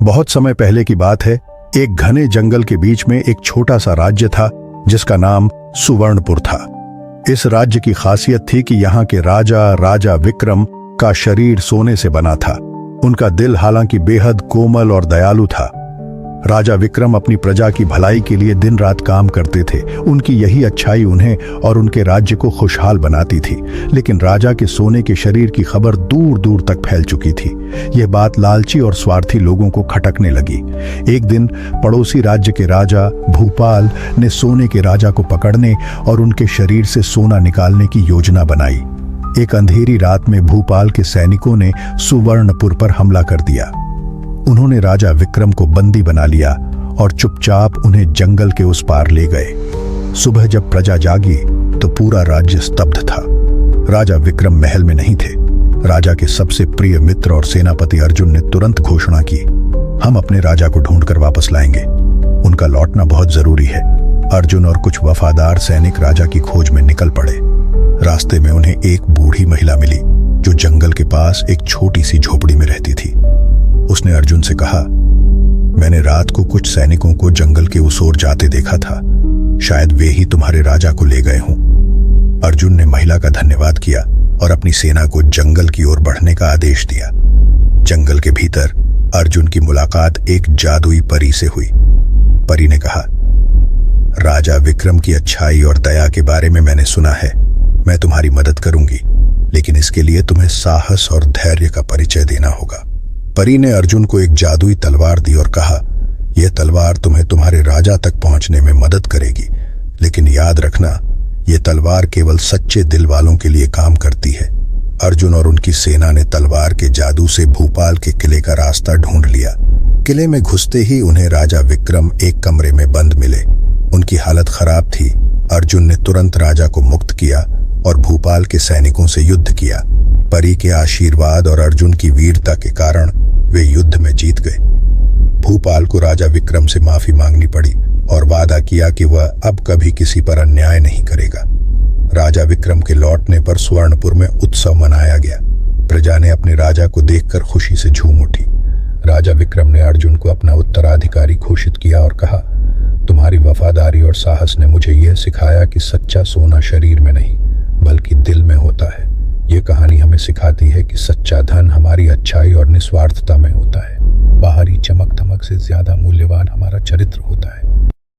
बहुत समय पहले की बात है। एक घने जंगल के बीच में एक छोटा सा राज्य था जिसका नाम सुवर्णपुर था। इस राज्य की खासियत थी कि यहाँ के राजा विक्रम का शरीर सोने से बना था। उनका दिल हालांकि बेहद कोमल और दयालु था। राजा विक्रम अपनी प्रजा की भलाई के लिए दिन रात काम करते थे। उनकी यही अच्छाई उन्हें और उनके राज्य को खुशहाल बनाती थी। लेकिन राजा के सोने के शरीर की खबर दूर दूर तक फैल चुकी थी। यह बात लालची और स्वार्थी लोगों को खटकने लगी। एक दिन पड़ोसी राज्य के राजा भूपाल ने सोने के राजा को पकड़ने और उनके शरीर से सोना निकालने की योजना बनाई। एक अंधेरी रात में भूपाल के सैनिकों ने सुवर्णपुर पर हमला कर दिया। उन्होंने राजा विक्रम को बंदी बना लिया और चुपचाप उन्हें जंगल के उस पार ले गए। सुबह जब प्रजा जागी तो पूरा राज्य स्तब्ध था। राजा विक्रम महल में नहीं थे। राजा के सबसे प्रिय मित्र और सेनापति अर्जुन ने तुरंत घोषणा की, हम अपने राजा को ढूंढकर वापस लाएंगे। उनका लौटना बहुत जरूरी है। अर्जुन और कुछ वफादार सैनिक राजा की खोज में निकल पड़े। रास्ते में उन्हें एक बूढ़ी महिला मिली जो जंगल के पास एक छोटी सी झोपड़ी में रहती थी। उसने अर्जुन से कहा, मैंने रात को कुछ सैनिकों को जंगल के उस ओर जाते देखा था। शायद वे ही तुम्हारे राजा को ले गए हों। अर्जुन ने महिला का धन्यवाद किया और अपनी सेना को जंगल की ओर बढ़ने का आदेश दिया। जंगल के भीतर अर्जुन की मुलाकात एक जादुई परी से हुई। परी ने कहा, राजा विक्रम की अच्छाई और दया के बारे में मैंने सुना है। मैं तुम्हारी मदद करूंगी, लेकिन इसके लिए तुम्हें साहस और धैर्य का परिचय देना होगा। परी ने अर्जुन को एक जादुई तलवार दी और कहा, यह तलवार तुम्हें तुम्हारे राजा तक पहुंचने में मदद करेगी, लेकिन याद रखना, यह तलवार केवल सच्चे दिल वालों के लिए काम करती है। अर्जुन और उनकी सेना ने तलवार के जादू से भूपाल के किले का रास्ता ढूंढ लिया। किले में घुसते ही उन्हें राजा विक्रम एक कमरे में बंद मिले। उनकी हालत खराब थी। अर्जुन ने तुरंत राजा को मुक्त किया और भूपाल के सैनिकों से युद्ध किया। परी के आशीर्वाद और अर्जुन की वीरता के कारण वे युद्ध में जीत गए। भूपाल को राजा विक्रम से माफी मांगनी पड़ी और वादा किया कि वह अब कभी किसी पर अन्याय नहीं करेगा। राजा विक्रम के लौटने पर सुवर्णपुर में उत्सव मनाया गया। प्रजा ने अपने राजा को देखकर खुशी से झूम उठी। राजा विक्रम ने अर्जुन को अपना उत्तराधिकारी घोषित किया और कहा, तुम्हारी वफादारी और साहस ने मुझे यह सिखाया कि सच्चा सोना शरीर में नहीं बल्कि दिल में होता है। ये कहानी हमें सिखाती है कि सच्चा धन हमारी अच्छाई और निस्वार्थता में होता है। बाहरी चमक धमक से ज्यादा मूल्यवान हमारा चरित्र होता है।